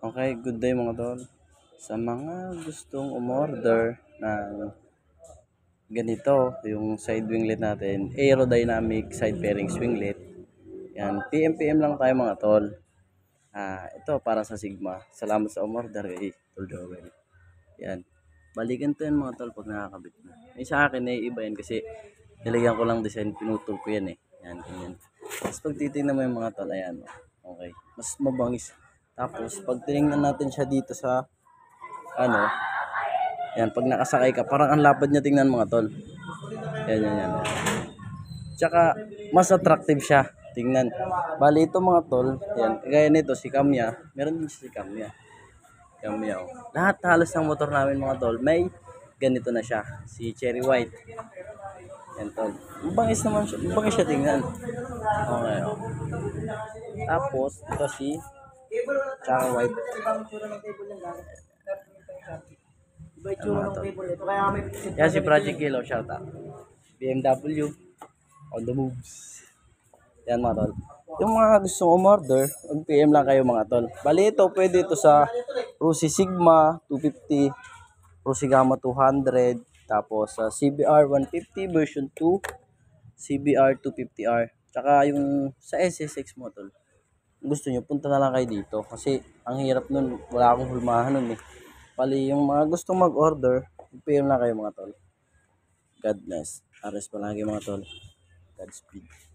Okay, good day mga tol. Sa mga gustong umorder ng ganito, yung side winglet natin, aerodynamic side fairing swinglet. Yan, PM lang tayo mga tol. Ito para sa Sigma. Salamat sa umorder kay Tol Joel. Yan. Balikan to yan mga tol pag nakakabit na. Sa akin iba yan kasi nilagyan ko lang design, pinutol ko yan eh. Yan, ganyan. Tapos pag titignan mo yung mga tol, ayan. Okay. Mas mabangis. Tapos pag tinignan natin siya dito sa ano, yan, pag nakasakay ka, parang ang lapad niya tingnan mga tol. Yan. Tsaka mas attractive siya tingnan. Bali ito mga tol, yan, gaya nito si Camya, meron din si Camya. Camya. Oh. Lahat halos ng motor namin mga tol, may ganito na siya, si Cherry White. Yan tol. Mabangis naman siya, mabangis siya tingnan. Okay. Oh. Tapos ito si Cherry White. Yan si Project Kilo, shout out. BMW on the moves. Yan mga tol. Yung mga gustong umorder, mag-PM lang kayo mga tol. Bali ito, pwede ito sa Rusi Sigma 250, Rusi Gamma 200, tapos sa CBR 150 version 2, CBR 250R. Tsaka yung sa SSX mo tol. Kung gusto nyo, punta na lang kayo dito. Kasi ang hirap nun, wala akong hulmahan nun eh. Bali yung mga gustong mag-order, mag-PM lang kayo mga tol. God bless. Ares palagi mga tol. Godspeed.